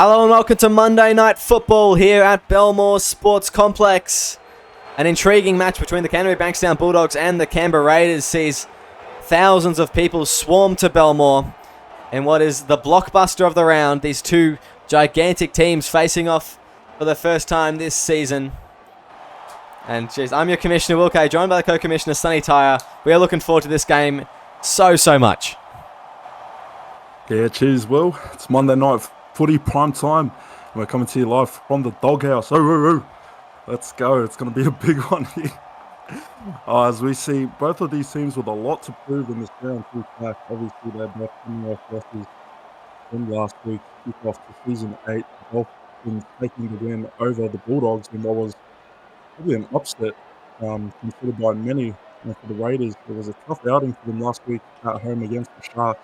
Hello and welcome to Monday Night Football here at Belmore Sports Complex. An intriguing match between the Canterbury Bankstown Bulldogs and the Canberra Raiders sees thousands of people swarm to Belmore in what is the blockbuster of the round. These two gigantic teams facing off for the first time this season. And geez, I'm your Commissioner Will Kay, joined by the Co-Commissioner Sonny Tyre. We are looking forward to this game so much. Yeah, cheers, Will. It's Monday night footy prime time. We're coming to you live from the doghouse. Let's go. It's going to be a big one here. As we see, both of these teams with a lot to prove in this round two pack. Obviously, they're both coming off losses from last week, kick off to season 8. Both teams taking the win over the Bulldogs in what was probably an upset considered by many. And for the Raiders, it was a tough outing for them last week at home against the Sharks.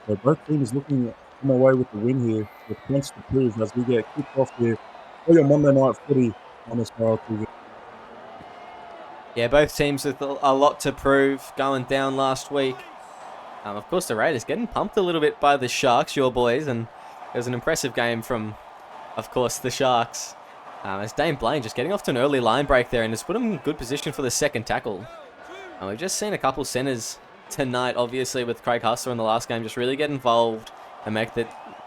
So both teams looking to come away with the win here, with points to prove as we get kicked off here for your Monday night footy on SRL TV. Yeah, both teams with a lot to prove going down last week. Of course, the Raiders getting pumped a little bit by the Sharks, your boys, and it was an impressive game from, of course, the Sharks. As Dane Blaine just getting off to an early line break there and has put him in good position for the second tackle. And we've just seen a couple centres tonight, obviously, with Craig Hustler in the last game, just really get involved and make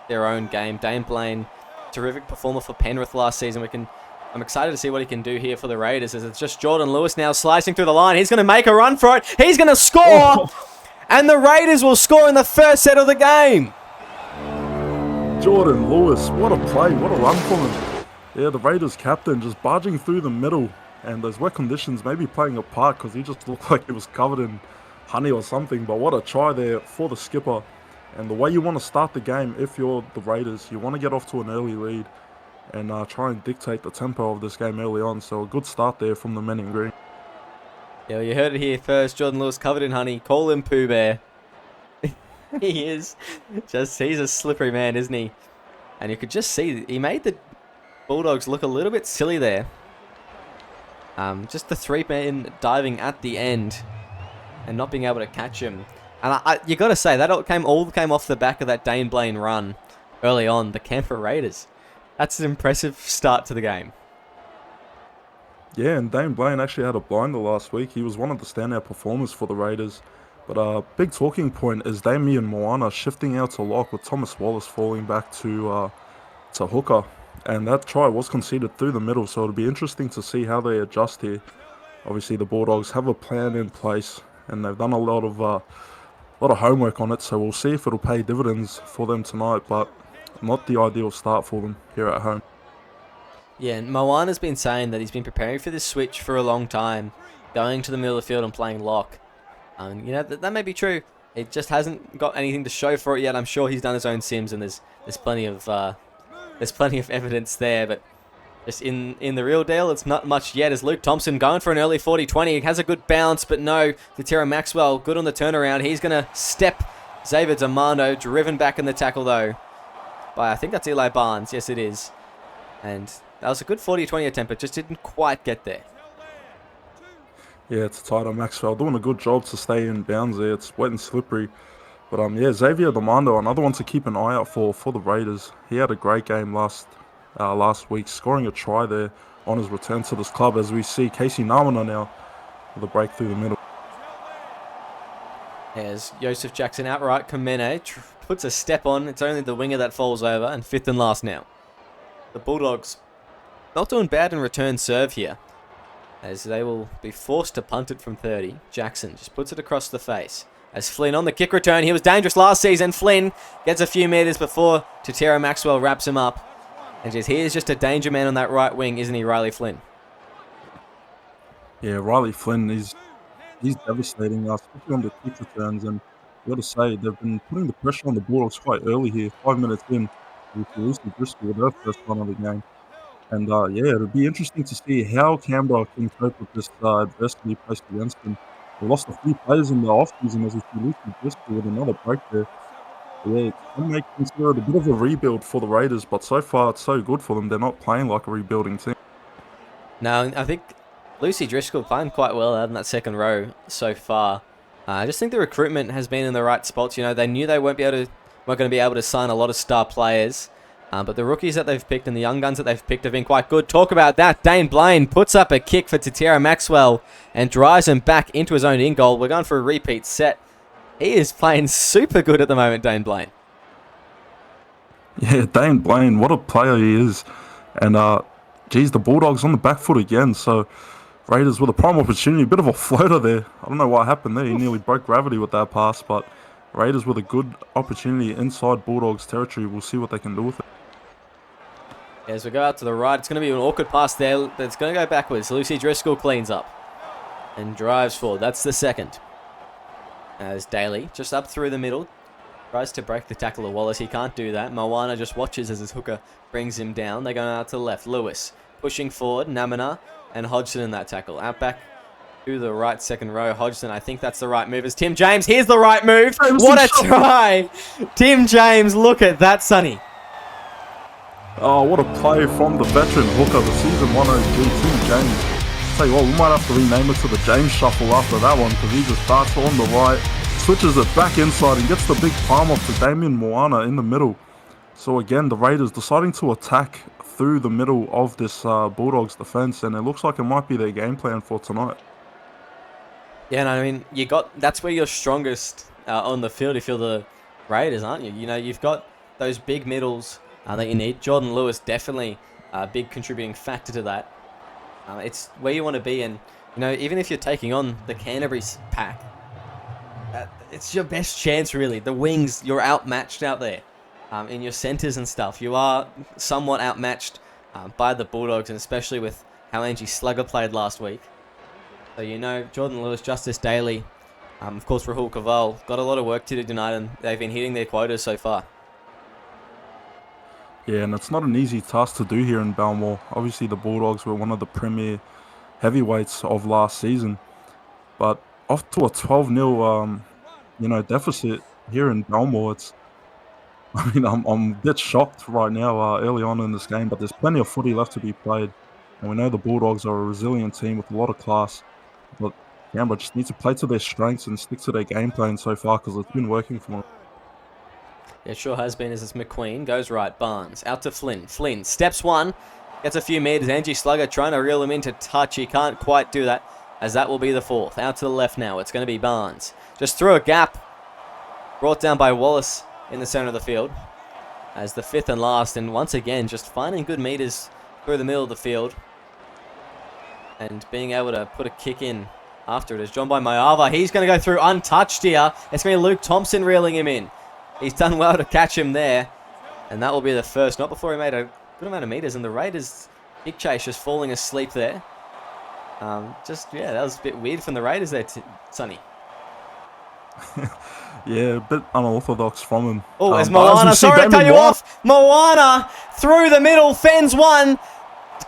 their own game. Dane Blaine, terrific performer for Penrith last season. I'm excited to see what he can do here for the Raiders, as it's just Jordan Lewis now slicing through the line. He's going to make a run for it. He's going to score, and the Raiders will score in the first set of the game. Jordan Lewis, what a play, what a run from him. Yeah, the Raiders captain just barging through the middle, and those wet conditions maybe playing a part because he just looked like he was covered in honey or something. But what a try there for the skipper. And the way you want to start the game, if you're the Raiders, you want to get off to an early lead and try and dictate the tempo of this game early on. So a good start there from the men in green. Yeah, well, you heard it here first. Jordan Lewis covered in honey. Call him Pooh Bear. He is. He's a slippery man, isn't he? And you could just see, he made the Bulldogs look a little bit silly there. Just the three men diving at the end and not being able to catch him. And you got to say, that all came off the back of that Dane Blaine run early on, the Canberra Raiders. That's an impressive start to the game. Yeah, and Dane Blaine actually had a blinder last week. He was one of the standout performers for the Raiders. But a big talking point is Damian Moana shifting out to lock with Thomas Wallace falling back to hooker. And that try was conceded through the middle, so it'll be interesting to see how they adjust here. Obviously, the Bulldogs have a plan in place, and they've done a lot of homework on it, so we'll see if it'll pay dividends for them tonight, but not the ideal start for them here at home. Yeah, and Moana's been saying that he's been preparing for this switch for a long time, going to the middle of the field and playing lock. That may be true. It just hasn't got anything to show for it yet. I'm sure he's done his own sims, and there's plenty of evidence there, but just in the real deal, it's not much yet, as Luke Thompson going for an early 40-20. He has a good bounce, but no, the Tyrrell Maxwell good on the turnaround. He's going to step Xavier Demando, driven back in the tackle though by, I think that's Eli Barnes. Yes, it is. And that was a good 40-20 attempt, but just didn't quite get there. Yeah, it's tight on Maxwell. Doing a good job to stay in bounds there. It's wet and slippery. But yeah, Xavier Demando, another one to keep an eye out for the Raiders. He had a great game last week, scoring a try there on his return to this club, as we see Casey Namana now with a break through the middle. As Joseph Jackson outright, Kamene puts a step on. It's only the winger that falls over, and fifth and last now. The Bulldogs not doing bad in return serve here, as they will be forced to punt it from 30. Jackson just puts it across the face. As Flynn on the kick return, he was dangerous last season. Flynn gets a few metres before Tyrrell Maxwell wraps him up. And here's just a danger man on that right wing, isn't he, Riley Flynn? Yeah, Riley Flynn, he's devastating, especially on the kick returns. And I've got to say, they've been putting the pressure on the Bulldogs quite early here, 5 minutes in, with Lucy Driscoll with their first run of the game. And yeah, it'll be interesting to see how Canberra can cope with this adversity placed against them. They lost a few players in the offseason, as we see Lucy Driscoll with another break there. Yeah, some may consider it a bit of a rebuild for the Raiders, but so far it's so good for them. They're not playing like a rebuilding team. No, I think Lucy Driscoll playing quite well out in that second row so far. I just think the recruitment has been in the right spots. They knew they weren't going to be able to sign a lot of star players. But the rookies that they've picked and the young guns that they've picked have been quite good. Talk about that. Dane Blaine puts up a kick for Tatira Maxwell and drives him back into his own in goal. We're going for a repeat set. He is playing super good at the moment, Dane Blaine. Yeah, Dane Blaine, what a player he is. And, geez, the Bulldogs on the back foot again. So, Raiders with a prime opportunity. A bit of a floater there. I don't know what happened there. He nearly broke gravity with that pass. But Raiders with a good opportunity inside Bulldogs territory. We'll see what they can do with it. As we go out to the right, it's going to be an awkward pass there. That's going to go backwards. Lucy Driscoll cleans up and drives forward. That's the second. As Daly just up through the middle. Tries to break the tackle of Wallace. He can't do that. Moana just watches as his hooker brings him down. They're going out to the left. Lewis pushing forward. Namina and Hodgson in that tackle. Out back to the right second row. Hodgson, I think that's the right move. As Tim James, here's the right move. What a try. Tim James, look at that, Sonny. Oh, what a play from the veteran hooker, the season 1 OG, Tim James. Tell you what, we might have to rename it to the James Shuffle after that one, because he just starts on the right, switches it back inside and gets the big palm off to Damien Moana in the middle. So again, the Raiders deciding to attack through the middle of this Bulldogs defense, and it looks like it might be their game plan for tonight. Yeah, and I mean, that's where you're strongest on the field if you're the Raiders, aren't you? You know, you've got those big middles that you need. Jordan Lewis definitely a big contributing factor to that. It's where you want to be, and you know, even if you're taking on the Canterbury pack, it's your best chance really. The wings, you're outmatched out there. In your centres and stuff, you are somewhat outmatched by the Bulldogs, and especially with how Angie Slugger played last week. So you know, Jordan Lewis, Justice Daly, of course Rahul Kaval, got a lot of work to do tonight, and they've been hitting their quotas so far. Yeah, and it's not an easy task to do here in Balmore. Obviously, the Bulldogs were one of the premier heavyweights of last season, but off to a 12-0, deficit here in Balmore. I'm a bit shocked right now early on in this game, but there's plenty of footy left to be played, and we know the Bulldogs are a resilient team with a lot of class. But Canberra just need to play to their strengths and stick to their game plan so far, because it's been working for them. Yeah, it sure has been, as it's McQueen. Goes right, Barnes. Out to Flynn. Flynn steps one. Gets a few metres. Angie Slugger trying to reel him into touch. He can't quite do that, as that will be the fourth. Out to the left now. It's going to be Barnes. Just through a gap. Brought down by Wallace in the centre of the field. As the fifth and last. And once again, just finding good metres through the middle of the field. And being able to put a kick in after it is John by Mayava. He's going to go through untouched here. It's going to be Luke Thompson reeling him in. He's done well to catch him there. And that will be the first. Not before he made a good amount of metres. And the Raiders' kick chase just falling asleep there. That was a bit weird from the Raiders there, Sonny. Yeah, a bit unorthodox from him. Oh, there's Moana. Sorry to cut you off. Moana through the middle. Fends one.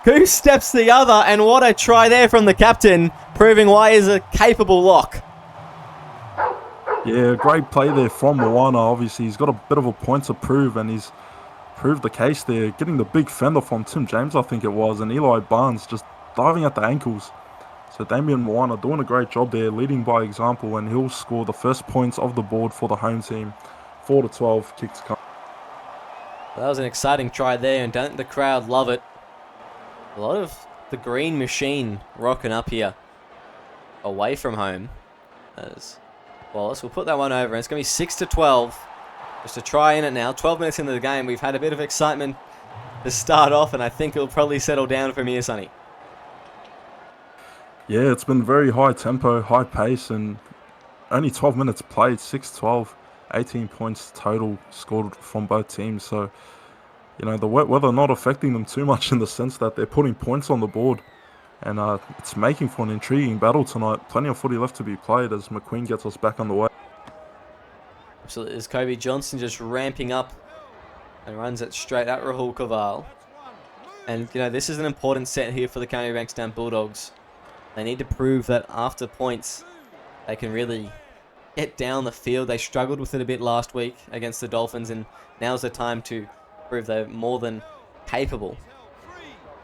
Goose steps the other. And what a try there from the captain. Proving why he's a capable lock. Yeah, great play there from Moana. Obviously, he's got a bit of a point to prove, and he's proved the case there. Getting the big fender from Tim James, I think it was, and Eli Barnes just diving at the ankles. So Damien Moana doing a great job there, leading by example, and he'll score the first points of the board for the home team. 4-12, kick to come. That was an exciting try there, and don't the crowd love it? A lot of the green machine rocking up here away from home. As Wallace will put that one over, and it's going to be 6-12. Just a try in it now. 12 minutes into the game, we've had a bit of excitement to start off, and I think it'll probably settle down from here, Sonny. Yeah, it's been very high tempo, high pace, and only 12 minutes played, 6-12, 18 points total scored from both teams. So, you know, the weather not affecting them too much in the sense that they're putting points on the board. And it's making for an intriguing battle tonight. Plenty of footy left to be played as McQueen gets us back on the way. Absolutely. As Kobe Johnson just ramping up and runs it straight at Rahul Kaval. And, you know, this is an important set here for the Canterbury Bankstown Bulldogs. They need to prove that after points, they can really get down the field. They struggled with it a bit last week against the Dolphins, and now's the time to prove they're more than capable.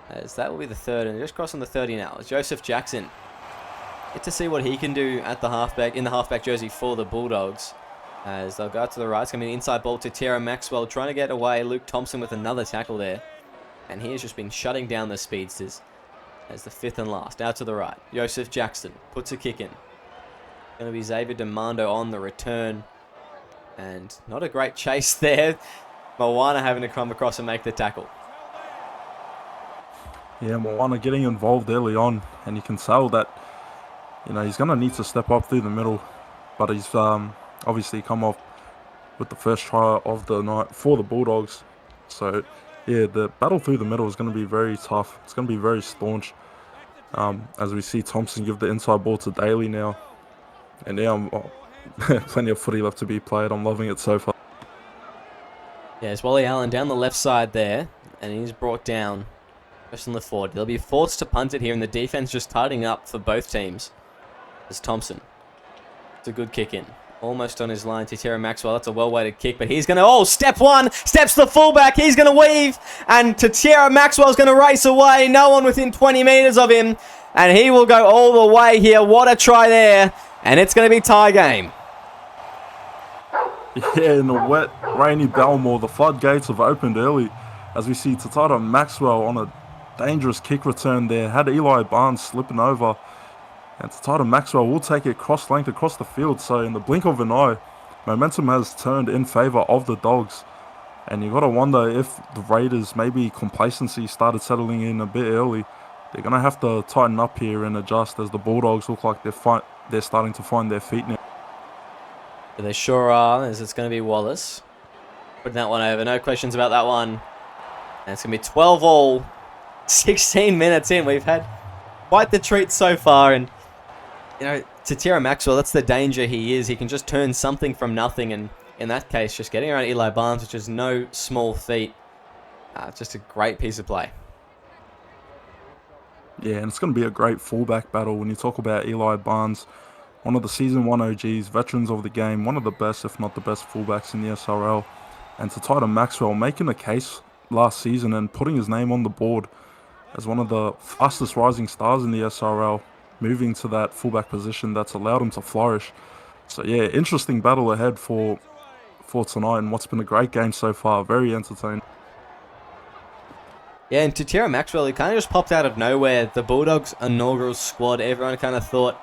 As that will be the third, and just crossing the 30 now. Joseph Jackson. Get to see what he can do at the halfback, in the halfback jersey for the Bulldogs. As they'll go out to the right. It's going to be an inside ball to Tierra Maxwell. Trying to get away. Luke Thompson with another tackle there. And he has just been shutting down the speedsters. As the fifth and last. Out to the right. Joseph Jackson puts a kick in. Going to be Xavier Demando on the return. And not a great chase there. Moana having to come across and make the tackle. Yeah, Moana getting involved early on. And you can tell that, he's going to need to step up through the middle. But he's obviously come off with the first try of the night for the Bulldogs. So, yeah, the battle through the middle is going to be very tough. It's going to be very staunch. As we see Thompson give the inside ball to Daly now. And now plenty of footy left to be played. I'm loving it so far. Yeah, it's Wally Allen down the left side there. And he's brought down just on the forward. They'll be forced to punt it here. And the defense just tightening up for both teams. As Thompson. It's a good kick in. Almost on his line to Tierra Maxwell. That's a well-weighted kick, but he's going to... Oh, step one. Steps the fullback. He's going to weave. And Tierra Maxwell's going to race away. No one within 20 metres of him. And he will go all the way here. What a try there. And it's going to be tie game. Yeah, in the wet, rainy Belmore, the floodgates have opened early. As we see Tatara Maxwell on a dangerous kick return there. Had Eli Barnes slipping over. And Tatara Maxwell will take it cross-length across the field. So in the blink of an eye, momentum has turned in favour of the Dogs. And you got to wonder if the Raiders, maybe complacency started settling in a bit early. They're going to have to tighten up here and adjust as the Bulldogs look like they're starting to find their feet now. They sure are, as it's going to be Wallace. Putting that one over. No questions about that one. And it's going to be 12 all. 16 minutes in. We've had quite the treat so far. And to Tierra Maxwell, that's the danger he is. He can just turn something from nothing, and in that case, just getting around Eli Barnes, which is no small feat. Just a great piece of play. Yeah, and it's going to be a great fullback battle when you talk about Eli Barnes, one of the Season 1 OGs, veterans of the game, one of the best, if not the best, fullbacks in the SRL. And Tatara Maxwell making a case last season and putting his name on the board as one of the fastest rising stars in the SRL. Moving to that fullback position that's allowed him to flourish. So yeah, interesting battle ahead for tonight, and what's been a great game so far. Very entertaining. Yeah, and to Tierra Maxwell, he kind of just popped out of nowhere. The Bulldogs' inaugural squad, everyone kind of thought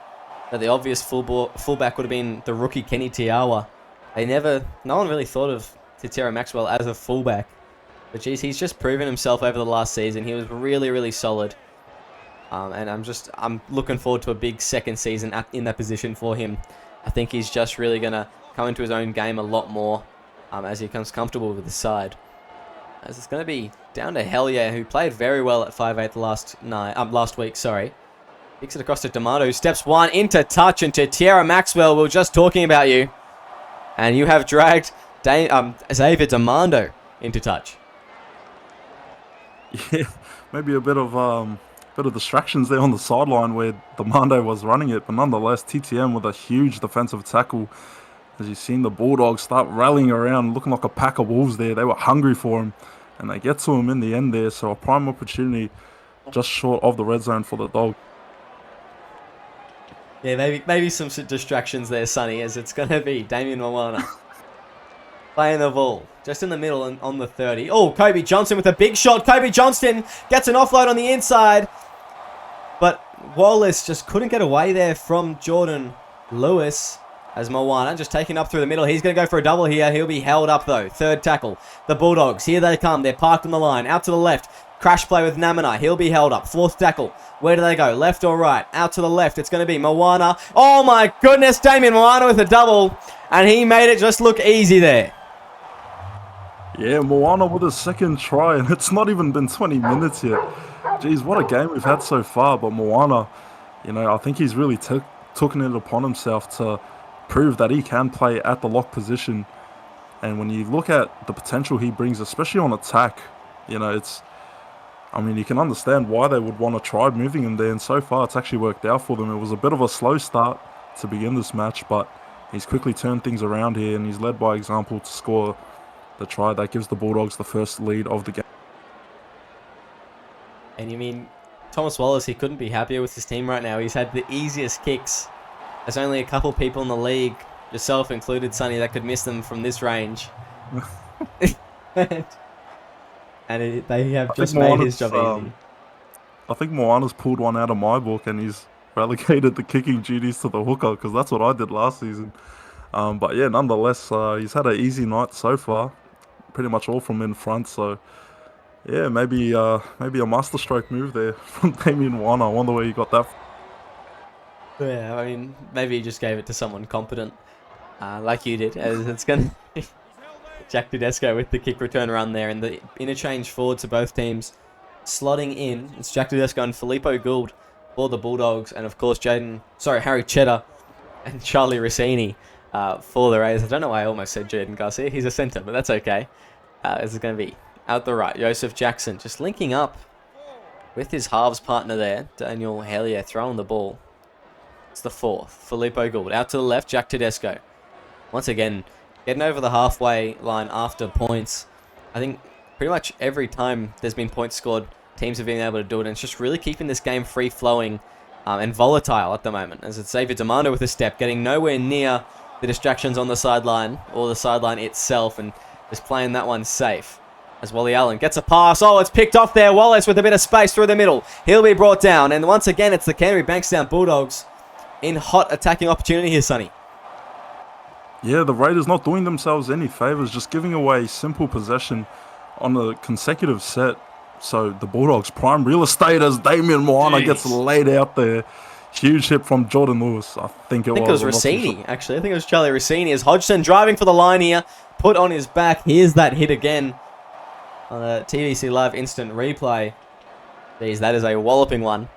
that the obvious fullback would have been the rookie Kenny Tiawa. No one really thought of Tierra Maxwell as a fullback. But geez, he's just proven himself over the last season. He was really, really solid. And I'm looking forward to a big second season in that position for him. I think he's just really going to come into his own game a lot more as he becomes comfortable with the side. As it's going to be down to Hellier, who played very well at 5'8" last week. Kicks it across to D'Amato, who steps one into touch, and to Tierra Maxwell, we were just talking about you. And you have dragged Xavier Demando into touch. Yeah, maybe a bit of distractions there on the sideline where Demando was running it, but nonetheless, TTM with a huge defensive tackle. As you've seen the Bulldogs start rallying around, looking like a pack of wolves there. They were hungry for him, and they get to him in the end there. So a prime opportunity just short of the red zone for the Dogs. Yeah, maybe some distractions there, Sonny, as it's going to be Damien Moana playing the ball just in the middle and on the 30. Oh, Kobe Johnston with a big shot. Kobe Johnston gets an offload on the inside. But Wallace just couldn't get away there from Jordan Lewis. As Moana just taking up through the middle. He's going to go for a double here. He'll be held up though. Third tackle. The Bulldogs, here they come. They're parked on the line. Out to the left. Crash play with Namanai. He'll be held up. Fourth tackle. Where do they go? Left or right? Out to the left. It's going to be Moana. Oh my goodness. Damien Moana with a double. And he made it just look easy there. Yeah, Moana with his second try, and it's not even been 20 minutes yet. Jeez, what a game we've had so far. But Moana, I think he's really taken it upon himself to prove that he can play at the lock position. And when you look at the potential he brings, especially on attack, you can understand why they would want to try moving him there. And so far, it's actually worked out for them. It was a bit of a slow start to begin this match, but he's quickly turned things around here, and he's led by example to score the try that gives the Bulldogs the first lead of the game. And you mean Thomas Wallace, he couldn't be happier with his team right now. He's had the easiest kicks. There's only a couple people in the league yourself included, Sonny, that could miss them from this range. And they have just made his job easy. I think Moana's pulled one out of my book and he's relegated the kicking duties to the hooker because that's what I did last season. But yeah, nonetheless, he's had an easy night so far. Pretty much all from in front, so yeah, maybe a masterstroke move there from Damien Moana. I wonder where you got that from. Yeah, I mean, maybe he just gave it to someone competent, like you did. As it's going to be Jack Tedesco with the kick return run there, and the interchange forward to both teams. Slotting in, it's Jack Tedesco and Filippo Gould for the Bulldogs, and of course Harry Cheddar and Charlie Rossini for the Raiders. I don't know why I almost said Jaden Garcia. He's a centre, but that's okay. This is going to be out the right. Joseph Jackson just linking up with his halves partner there. Daniel Hellier throwing the ball. It's the fourth. Filippo Gould out to the left. Jack Tedesco. Once again, getting over the halfway line after points. I think pretty much every time there's been points scored, teams have been able to do it. And it's just really keeping this game free-flowing and volatile at the moment. As it's Xavier Demando with a step, getting nowhere near the distractions on the sideline or the sideline itself, and just playing that one safe. As Wally Allen gets a pass. Oh, it's picked off there. Wallace with a bit of space through the middle. He'll be brought down. And once again, it's the Canterbury Bankstown Bulldogs in hot attacking opportunity here, Sonny. Yeah, the Raiders not doing themselves any favours, just giving away simple possession on a consecutive set. So the Bulldogs prime real estate as Damien Moana gets laid out there. Huge hit from Jordan Lewis. I think it was Rossini, actually. I think it was Charlie Rossini. As Hodgson driving for the line here. Put on his back. Here's that hit again on a TVC Live instant replay. Jeez, that is a walloping one.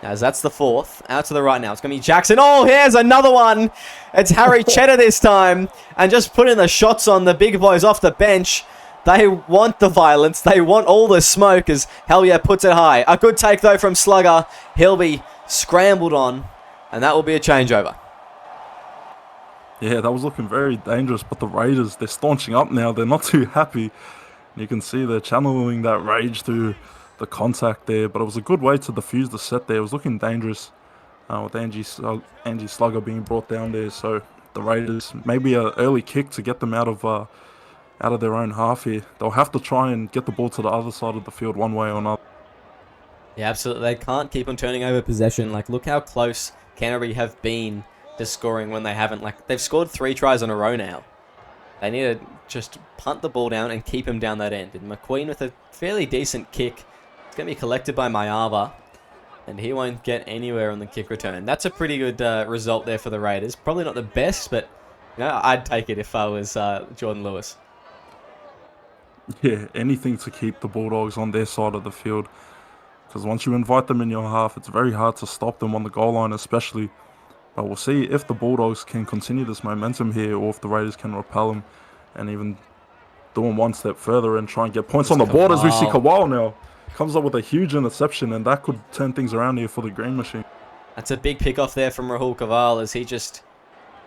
As that's the fourth. Out to the right now. It's going to be Jackson. Oh, here's another one. It's Harry Cheddar this time. And just putting the shots on the big boys off the bench. They want the violence. They want all the smoke as Hellier puts it high. A good take, though, from Slugger. He'll be scrambled on. And that will be a changeover. Yeah, that was looking very dangerous. But the Raiders, they're staunching up now. They're not too happy. You can see they're channeling that rage through the contact there, but it was a good way to defuse the set there. It was looking dangerous with Angie Slugger being brought down there. So the Raiders, maybe an early kick to get them out of their own half here. They'll have to try and get the ball to the other side of the field one way or another. Yeah, absolutely. They can't keep on turning over possession. Like, look how close Canterbury have been to scoring when they haven't. Like, they've scored 3 tries in a row now. They need to just punt the ball down and keep him down that end. And McQueen with a fairly decent kick. It's going to be collected by Mayava, and he won't get anywhere on the kick return. That's a pretty good result there for the Raiders. Probably not the best, but I'd take it if I was Jordan Lewis. Yeah, anything to keep the Bulldogs on their side of the field. Because once you invite them in your half, it's very hard to stop them on the goal line especially. But we'll see if the Bulldogs can continue this momentum here or if the Raiders can repel them and even do them one step further and try and get points on the board. As we see Kawal now comes up with a huge interception, and that could turn things around here for the Green Machine. That's a big pick off there from Rahul Kaval as he just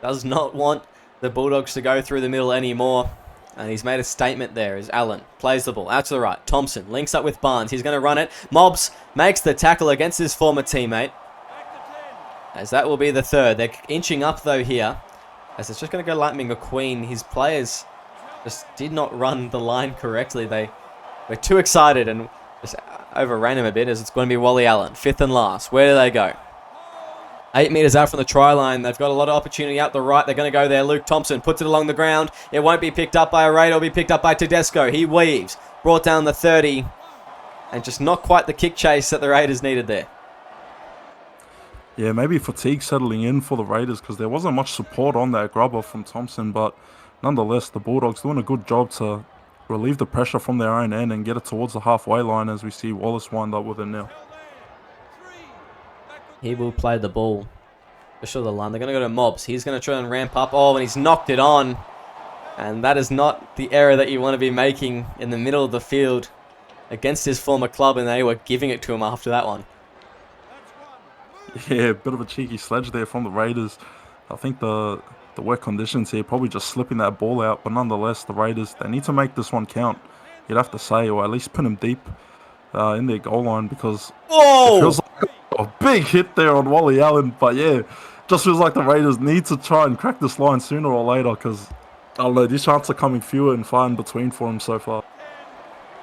does not want the Bulldogs to go through the middle anymore. And he's made a statement there as Allen plays the ball out to the right. Thompson links up with Barnes. He's going to run it. Mobbs makes the tackle against his former teammate. As that will be the third. They're inching up though here. As it's just going to go Lightning McQueen. His players just did not run the line correctly. They were too excited and just overran him a bit as it's going to be Wally Allen. 5th and last. Where do they go? 8 metres out from the try line. They've got a lot of opportunity out the right. They're going to go there. Luke Thompson puts it along the ground. It won't be picked up by a Raider. It'll be picked up by Tedesco. He weaves. Brought down the 30. And just not quite the kick chase that the Raiders needed there. Yeah, maybe fatigue settling in for the Raiders because there wasn't much support on that grubber from Thompson. But nonetheless, the Bulldogs doing a good job to relieve the pressure from their own end and get it towards the halfway line as we see Wallace wind up with it now. He will play the ball. For sure the line. They're going to go to Mobbs. He's going to try and ramp up. Oh, and he's knocked it on. And that is not the error that you want to be making in the middle of the field against his former club, and they were giving it to him after that one. Yeah, a bit of a cheeky sledge there from the Raiders. I think the wet conditions here probably just slipping that ball out, but nonetheless, the Raiders, they need to make this one count, you'd have to say, or at least pin them deep in their goal line because it feels like a big hit there on Wally Allen. But yeah, just feels like the Raiders need to try and crack this line sooner or later because, I don't know, these chances are coming fewer and far in between for him so far.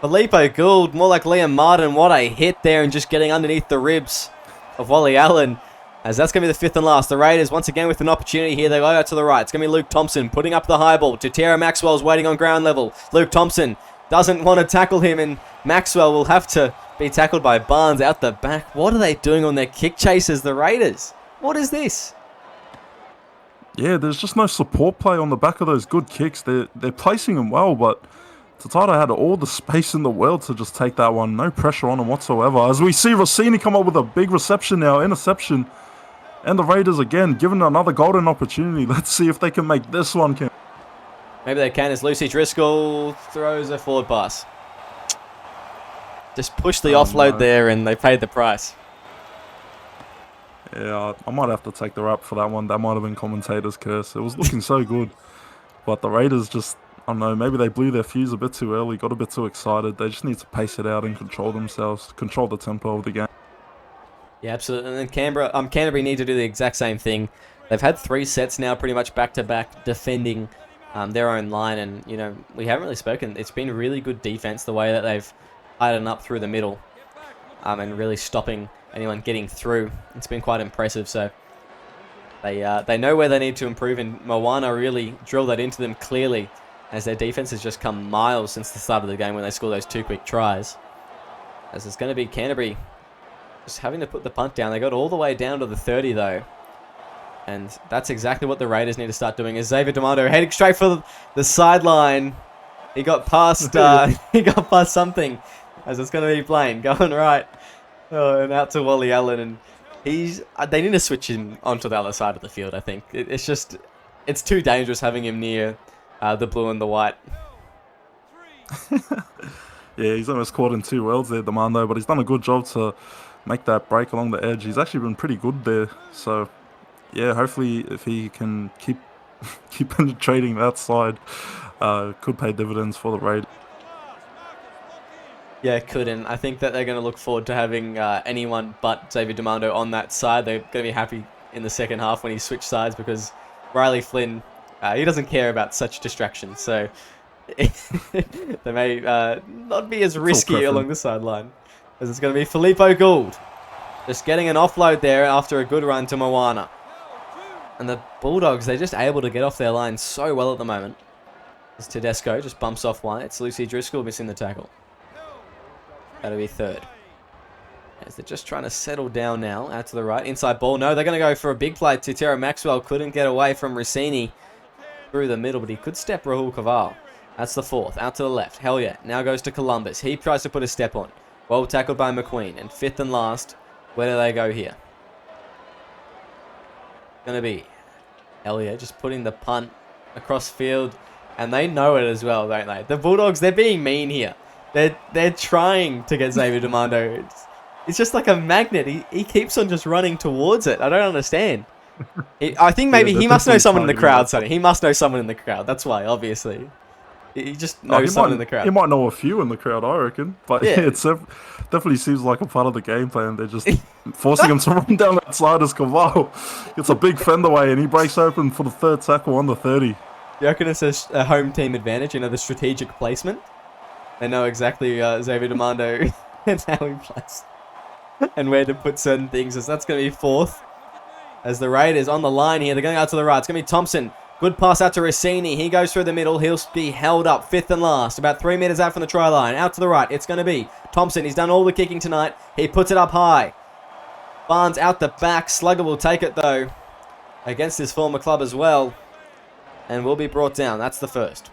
Filippo Gould, more like Liam Martin. What a hit there and just getting underneath the ribs of Wally Allen. As that's going to be the fifth and last. The Raiders, once again, with an opportunity here. They go out to the right. It's going to be Luke Thompson putting up the high ball. Tara Maxwell's waiting on ground level. Luke Thompson doesn't want to tackle him, and Maxwell will have to be tackled by Barnes out the back. What are they doing on their kick chases, the Raiders? What is this? Yeah, there's just no support play on the back of those good kicks. They're placing them well, but Tata had all the space in the world to just take that one. No pressure on him whatsoever. As we see Rossini come up with a big reception now, interception. And the Raiders, again, given another golden opportunity. Let's see if they can make this one count. Maybe they can as Lucy Driscoll throws a forward pass. Just push the offload there and they paid the price. Yeah, I might have to take the rap for that one. That might have been commentator's curse. It was looking so good. But the Raiders just, I don't know, maybe they blew their fuse a bit too early, got a bit too excited. They just need to pace it out and control themselves, control the tempo of the game. Yeah, absolutely. And then Canterbury need to do the exact same thing. They've had 3 sets now pretty much back-to-back defending their own line. And, you know, we haven't really spoken. It's been really good defense the way that they've tightened up through the middle and really stopping anyone getting through. It's been quite impressive. So they know where they need to improve. And Moana really drilled that into them clearly as their defense has just come miles since the start of the game when they scored those 2 quick tries. As it's going to be Canterbury just having to put the punt down. They got all the way down to the 30 though. And that's exactly what the Raiders need to start doing. As Xavier Demando heading straight for the sideline. He got past something. As it's going to be Blaine going right. Oh, and out to Wally Allen. And they need to switch him onto the other side of the field, I think. It's too dangerous having him near the blue and the white. Yeah, he's almost caught in 2 worlds there, Demando, but he's done a good job to make that break along the edge. He's actually been pretty good there. So, yeah, hopefully if he can keep penetrating that side, could pay dividends for the Raiders. Yeah, it could, and I think that they're going to look forward to having anyone but Xavier Demando on that side. They're going to be happy in the second half when he switched sides because Riley Flynn, he doesn't care about such distractions. So they may not be as risky along the sideline. As it's going to be Filippo Gould. Just getting an offload there after a good run to Moana. And the Bulldogs, they're just able to get off their line so well at the moment. As Tedesco just bumps off one. It's Lucy Driscoll missing the tackle. That'll be third. As they're just trying to settle down now. Out to the right. Inside ball. No, they're going to go for a big play. Tara Maxwell couldn't get away from Rossini through the middle, but he could step Rahul Kaval. That's the fourth. Out to the left. Hell yeah. Now goes to Columbus. He tries to put a step on. Well tackled by McQueen. And fifth and last, where do they go here? Going to be Elliot just putting the punt across field. And they know it as well, don't they? The Bulldogs, they're being mean here. They're trying to get Xavier Demando. It's just like a magnet. He keeps on just running towards it. I don't understand. I think maybe he must know someone in the crowd, Sonny. He must know someone in the crowd. That's why, obviously. He just knows someone in the crowd. He might know a few in the crowd, I reckon. But yeah, it definitely seems like a part of the game plan. They're just forcing him to run down that side as Caval. It's a big fend away, and he breaks open for the third tackle on the 30. You reckon it's a home team advantage, the strategic placement? They know exactly Xavier Demando and how he plays. And where to put certain things. As that's going to be fourth. As the Raiders on the line here. They're going out to the right. It's going to be Thompson. Good pass out to Rossini. He goes through the middle. He'll be held up fifth and last. About 3 meters out from the try line. Out to the right. It's going to be Thompson. He's done all the kicking tonight. He puts it up high. Barnes out the back. Slugger will take it though. Against his former club as well. And will be brought down. That's the first.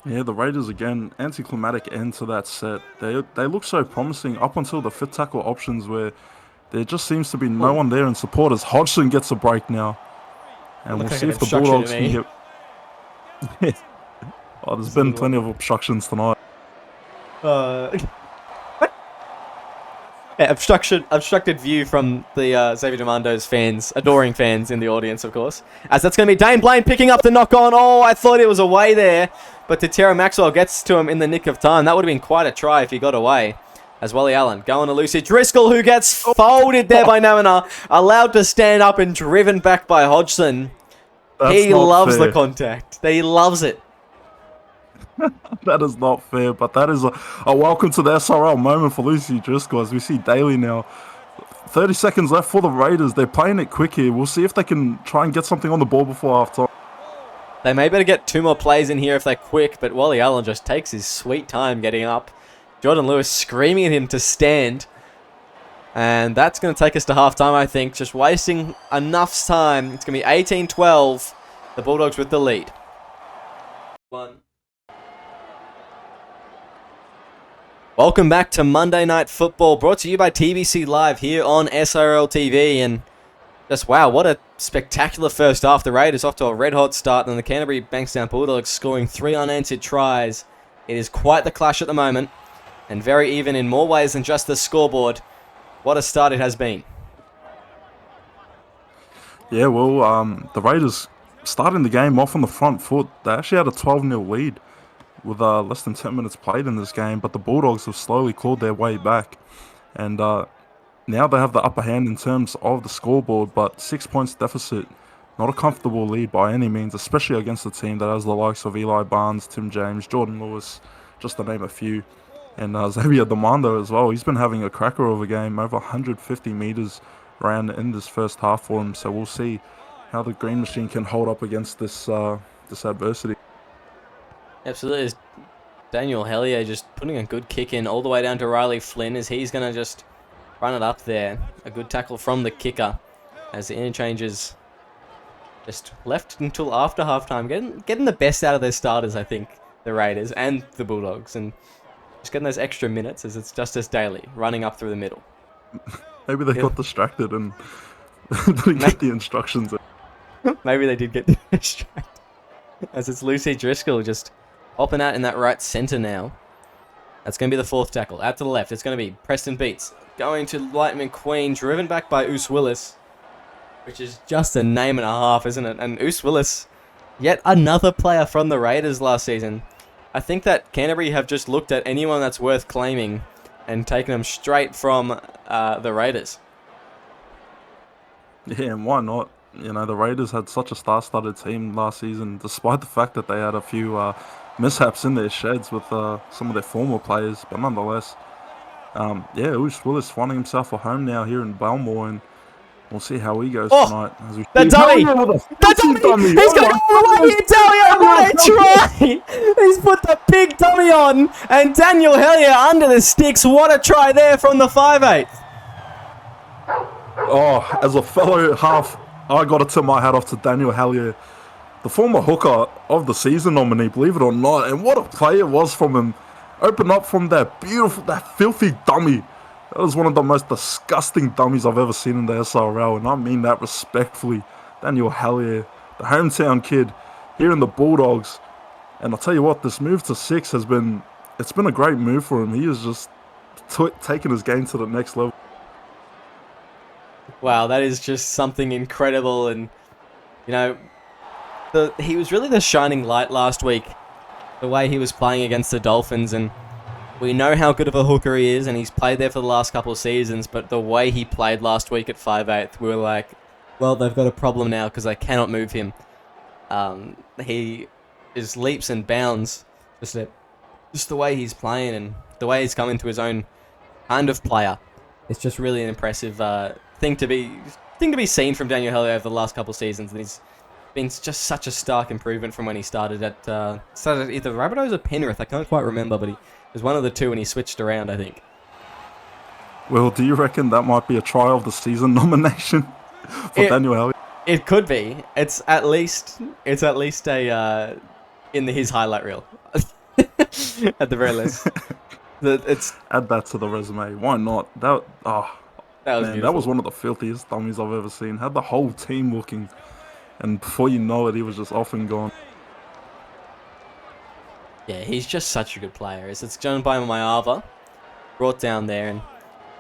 Yeah, the Raiders again, anticlimactic end to that set. They look so promising up until the fifth tackle options where there just seems to be no one there in support as Hodgson gets a break now. And we'll see if the Bulldogs can get... Oh, there's been plenty of obstructions tonight. Yeah, obstructed view from the Xavier Demando's fans, adoring fans in the audience, of course. As that's going to be Dane Blaine picking up the knock on. Oh, I thought it was away there. But Tara Maxwell gets to him in the nick of time. That would have been quite a try if he got away. as Wally Allen going to Lucy Driscoll, who gets folded there by Namina, allowed to stand up and driven back by Hodgson. He loves the contact. He loves it. That is not fair, but that is a welcome to the SRL moment for Lucy Driscoll, as we see Daly now. 30 seconds left for the Raiders. They're playing it quick here. We'll see if they can try and get something on the ball before halftime. They may better get 2 more plays in here if they're quick, but Wally Allen just takes his sweet time getting up. Jordan Lewis screaming at him to stand. And that's going to take us to halftime, I think. Just wasting enough time. It's going to be 18-12. The Bulldogs with the lead. 1. Welcome back to Monday Night Football, brought to you by TBC Live here on SRL TV. And just, wow, what a spectacular first half. The Raiders off to a red-hot start, and the Canterbury Bankstown Bulldogs scoring 3 unanswered tries. It is quite the clash at the moment, and very even in more ways than just the scoreboard. What a start it has been. Yeah, well, the Raiders starting the game off on the front foot. They actually had a 12-0 lead with less than 10 minutes played in this game, but the Bulldogs have slowly clawed their way back. And now they have the upper hand in terms of the scoreboard, but 6 points deficit. Not a comfortable lead by any means, especially against a team that has the likes of Eli Barnes, Tim James, Jordan Lewis, just to name a few. And Xavier Demando as well. He's been having a cracker of a game, over 150 metres ran in this first half for him. So we'll see how the Green Machine can hold up against this adversity. Absolutely. Daniel Hellier just putting a good kick in all the way down to Riley Flynn as he's going to just run it up there. A good tackle from the kicker as the interchanges just left until after halftime. Getting the best out of their starters, I think, the Raiders and the Bulldogs. And just getting those extra minutes as it's Justice Daly running up through the middle. Maybe they got distracted and didn't get the instructions. Maybe they did get distracted. As it's Lucy Driscoll just hopping out in that right centre now. That's going to be the 4th tackle. Out to the left, it's going to be Preston Beats. Going to Light McQueen, driven back by Oos Willis. Which is just a name and a half, isn't it? And Oos Willis, yet another player from the Raiders last season. I think that Canterbury have just looked at anyone that's worth claiming and taken them straight from the Raiders. Yeah, and why not? You know, the Raiders had such a star-studded team last season, despite the fact that they had a few mishaps in their sheds with some of their former players. But nonetheless, Oos Willis finding himself a home now here in Belmore, and we'll see how he goes tonight. As we the dummy! The dummy! He's going all the way here, Talia! What a try! He's put the big dummy on, and Daniel Hellier under the sticks. What a try there from the 5'8". Oh, as a fellow half, I got to tip my hat off to Daniel Hellier, the former hooker of the season nominee, believe it or not. And what a play it was from him. Open up from that filthy dummy. That was one of the most disgusting dummies I've ever seen in the SRL, and I mean that respectfully. Daniel Hellier, the hometown kid here in the Bulldogs. And I'll tell you what, this move to 6 it's been a great move for him. He has just taken his game to the next level. Wow, that is just something incredible. And, you know, he was really the shining light last week. The way he was playing against the Dolphins, and we know how good of a hooker he is, and he's played there for the last couple of seasons, but the way he played last week at 5'8", we were like, well, they've got a problem now because they cannot move him. He is leaps and bounds, just the way he's playing and the way he's come into his own kind of player. It's just really an impressive thing to be seen from Daniel Hellier over the last couple of seasons, and he's been just such a stark improvement from when he started at either Rabbitohs or Penrith. I can't quite remember, but he was one of the two when he switched around, I think. Well, do you reckon that might be a try of the season nomination for Daniel Hellier? It could be. It's at least a in his highlight reel at the very least. Add that to the resume. Why not? That was one of the filthiest dummies I've ever seen. Had the whole team looking, and before you know it, he was just off and gone. Yeah, he's just such a good player. It's John Mayava, brought down there,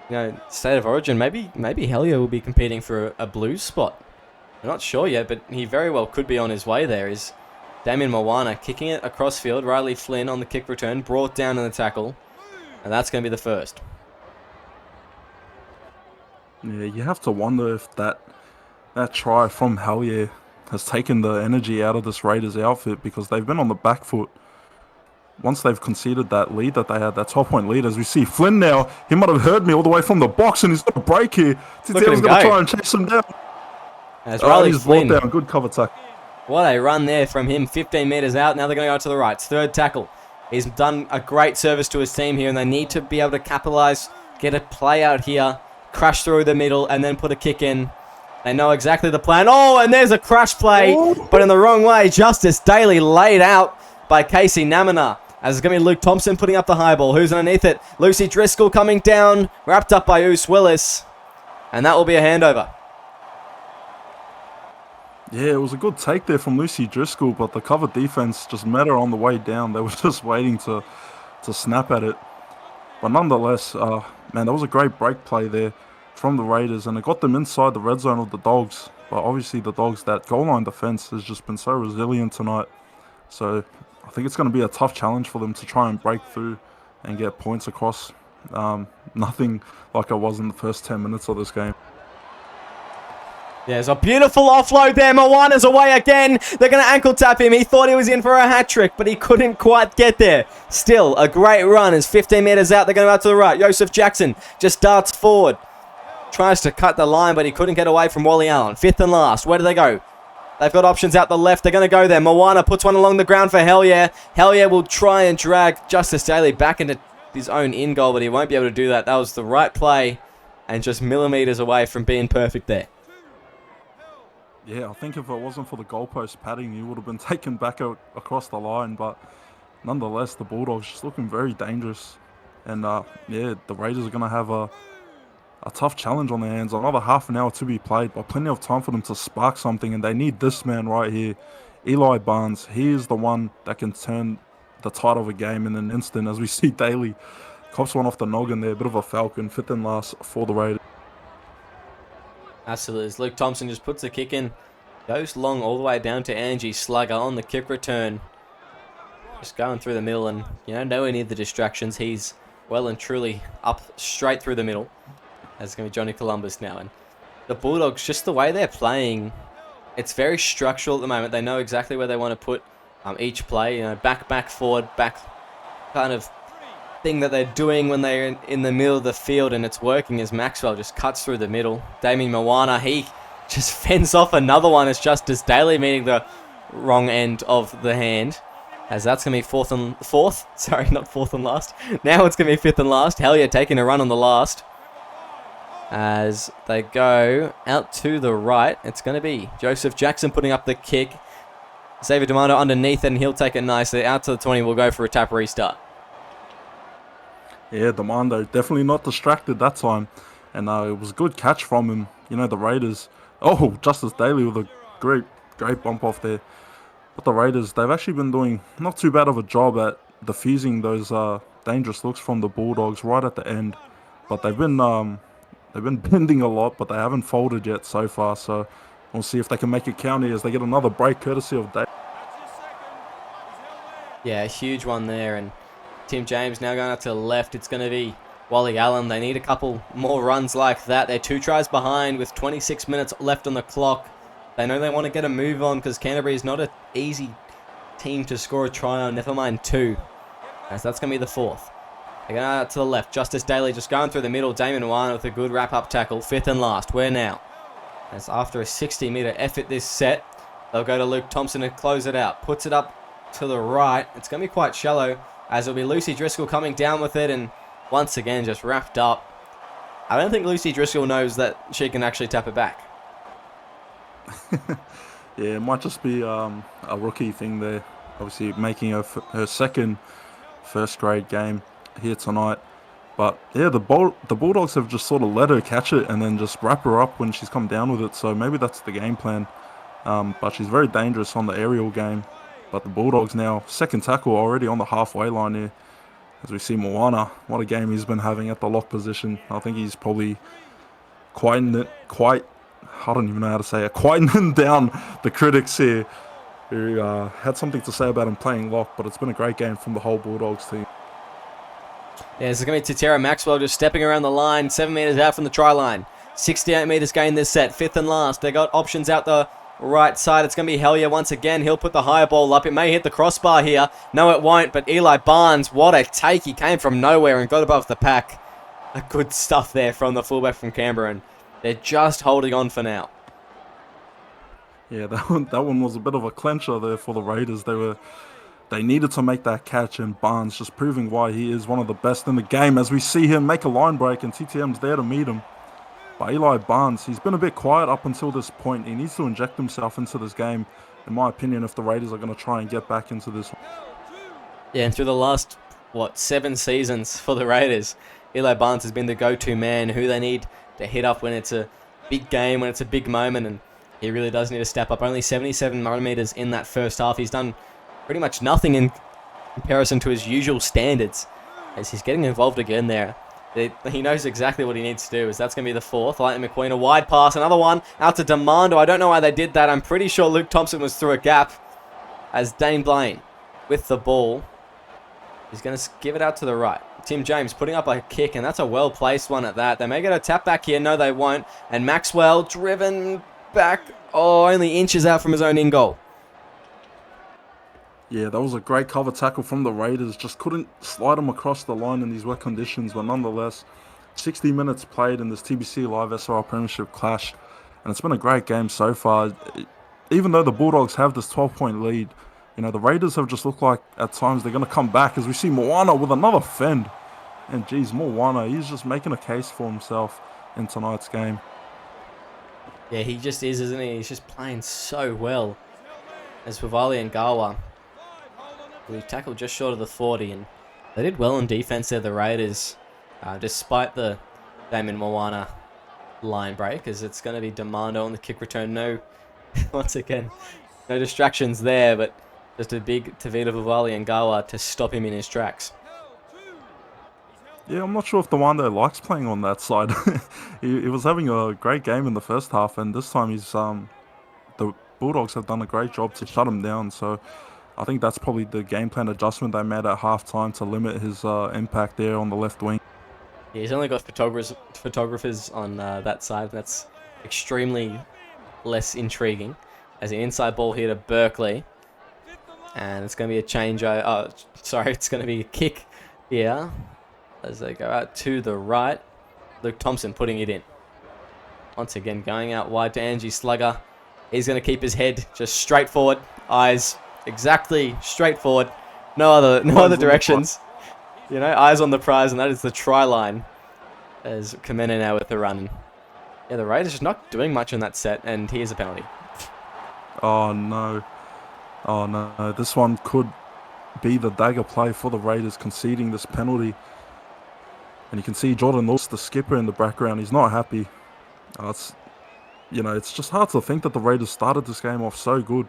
and State of Origin. Maybe Hellier will be competing for a Blues spot. I'm not sure yet, but he very well could be on his way there. Is Damien Moana kicking it across field? Riley Flynn on the kick return, brought down in the tackle, and that's going to be the first. Yeah, you have to wonder if that try from Hellier has taken the energy out of this Raiders outfit, because they've been on the back foot once they've conceded that lead that they had, that 12-point lead. As we see Flynn now, he might have heard me all the way from the box, and he's got a break here. Look at him Titiel's going to go. try and chase him down. As Riley He's Flynn. brought down. Good cover tackle. What a run there from him, 15 metres out. Now they're going to go to the right. Third tackle. He's done a great service to his team here, and they need to be able to capitalise, get a play out here, crash through the middle, and then put a kick in. They know exactly the plan. Oh, and there's a crash play, but in the wrong way. Justice Daly laid out by Casey Namina. As it's going to be Luke Thompson putting up the high ball. Who's underneath it? Lucy Driscoll coming down, wrapped up by Oos Willis. And that will be a handover. Yeah, it was a good take there from Lucy Driscoll, but the cover defense just met her on the way down. They were just waiting to snap at it. But nonetheless, man, that was a great break play there from the Raiders, and it got them inside the red zone of the Dogs. But obviously the Dogs, that goal line defense has just been so resilient tonight. So I think it's going to be a tough challenge for them to try and break through and get points across. Nothing like it was in the first 10 minutes of this game. There's a beautiful offload there. Moana's away again. They're going to ankle tap him. He thought he was in for a hat trick, but he couldn't quite get there. Still, a great run. As 15 metres out, they're going out to the right. Joseph Jackson just darts forward. Tries to cut the line, but he couldn't get away from Wally Allen. Fifth and last. Where do they go? They've got options out the left. They're going to go there. Moana puts one along the ground for Hellier. Hellier will try and drag Justice Daly back into his own in goal, but he won't be able to do that. That was the right play and just millimetres away from being perfect there. Yeah, I think if it wasn't for the goalpost padding, he would have been taken back across the line. But nonetheless, the Bulldogs just looking very dangerous. And yeah, the Raiders are going to have a tough challenge on their hands. Another half an hour to be played, but plenty of time for them to spark something. And they need this man right here, Eli Barnes. He is the one that can turn the tide of a game in an instant. As we see Daly cops one off the noggin there, a bit of a falcon, fifth and last for the Raiders. Absolutely. As Luke Thompson just puts the kick in. Goes long all the way down to Angie Slugger on the kick return. Just going through the middle, and nowhere near the distractions. He's well and truly up straight through the middle. That's going to be Johnny Columbus now. And the Bulldogs, just the way they're playing, it's very structural at the moment. They know exactly where they want to put each play. Back, forward, back kind of thing that they're doing when they're in the middle of the field, and it's working as Maxwell just cuts through the middle. Damien Moana, he just fends off another one. It's Justice Daly meeting the wrong end of the hand. As that's going to be fourth. Sorry, not fourth and last. Now it's going to be fifth and last. Hellier taking a run on the last. As they go out to the right, it's going to be Joseph Jackson putting up the kick. Xavier Demando underneath, and he'll take it nicely. Out to the 20, we'll go for a tap restart. Yeah, Demando definitely not distracted that time. And it was a good catch from him. The Raiders. Oh, Justice Daly with a great bump off there. But the Raiders, they've actually been doing not too bad of a job at defusing those dangerous looks from the Bulldogs right at the end. But they've been bending a lot, but they haven't folded yet so far. So we'll see if they can make it count here as they get another break courtesy of Daly. Yeah, a huge one there. And Tim James now going up to the left. It's going to be Wally Allen. They need a couple more runs like that. They're 2 tries behind with 26 minutes left on the clock. They know they want to get a move on because Canterbury is not an easy team to score a try on, never mind 2. As that's going to be the 4th. They're going out to the left. Justice Daly just going through the middle. Damien Moana with a good wrap-up tackle. Fifth and last. Where now? As after a 60-metre effort this set, they'll go to Luke Thompson and close it out. Puts it up to the right. It's going to be quite shallow, as it'll be Lucy Driscoll coming down with it, and once again just wrapped up. I don't think Lucy Driscoll knows that she can actually tap it back. Yeah, it might just be a rookie thing there. Obviously making her second first grade game here tonight. But yeah, the Bulldogs have just sort of let her catch it and then just wrap her up when she's come down with it. So maybe that's the game plan. But she's very dangerous on the aerial game. But the Bulldogs now, second tackle already on the halfway line here. As we see Moana, what a game he's been having at the lock position. I think he's probably quietening down the critics here who had something to say about him playing lock, but it's been a great game from the whole Bulldogs team. Yeah, this is going to be Tatera Maxwell just stepping around the line, 7 metres out from the try line. 68 metres gain this set. Fifth and last. They got options out the right side. It's going to be Hellier once again. He'll put the higher ball up. It may hit the crossbar here. No, it won't. But Eli Barnes, what a take. He came from nowhere and got above the pack. Good stuff there from the fullback from Canberra. And they're just holding on for now. Yeah, that one was a bit of a clincher there for the Raiders. They needed to make that catch, and Barnes just proving why he is one of the best in the game as we see him make a line break and TTM's there to meet him. But Eli Barnes, he's been a bit quiet up until this point. He needs to inject himself into this game, in my opinion, if the Raiders are going to try and get back into this. Yeah, and through the last, 7 seasons for the Raiders, Eli Barnes has been the go-to man who they need to hit up when it's a big game, when it's a big moment, and he really does need to step up. Only 77 millimetres in that first half. He's done pretty much nothing in comparison to his usual standards as he's getting involved again there. He knows exactly what he needs to do, as that's going to be the fourth. Lightning McQueen, a wide pass, another one out to Demando. I don't know why they did that. I'm pretty sure Luke Thompson was through a gap as Dane Blaine with the ball. He's going to give it out to the right. Tim James putting up a kick, and that's a well-placed one at that. They may get a tap back here. No, they won't. And Maxwell driven back, only inches out from his own in-goal. Yeah, that was a great cover tackle from the Raiders. Just couldn't slide him across the line in these wet conditions. But nonetheless, 60 minutes played in this TBC Live SRL Premiership clash. And it's been a great game so far. Even though the Bulldogs have this 12-point lead, the Raiders have just looked like at times they're going to come back as we see Moana with another fend. And geez, Moana, he's just making a case for himself in tonight's game. Yeah, he just is, isn't he? He's just playing so well. As Wivali and Gawa, we tackled just short of the 40, and they did well on defense there, the Raiders, despite the Damon Moana line break, as it's going to be Demando on the kick return. No, once again, no distractions there, but just a big Tavita Wivali and Gawa to stop him in his tracks. Yeah, I'm not sure if Demando likes playing on that side. he was having a great game in the first half, and this time the Bulldogs have done a great job to shut him down, so I think that's probably the game plan adjustment they made at halftime to limit his impact there on the left wing. Yeah, he's only got photographers on that side. That's extremely less intriguing. As an inside ball here to Berkeley. And it's going to be a change. It's going to be a kick here as they go out to the right. Luke Thompson putting it in. Once again, going out wide to Angie Slugger. He's going to keep his head just straight forward. Eyes exactly straight forward. No other directions. Eyes on the prize, and that is the try line. As Kamene now with the run. And yeah, the Raiders just not doing much in that set, and here's a penalty. Oh no. This one could be the dagger play for the Raiders, conceding this penalty. And you can see Jordan Lewis, the skipper, in the background. He's not happy. It's just hard to think that the Raiders started this game off so good.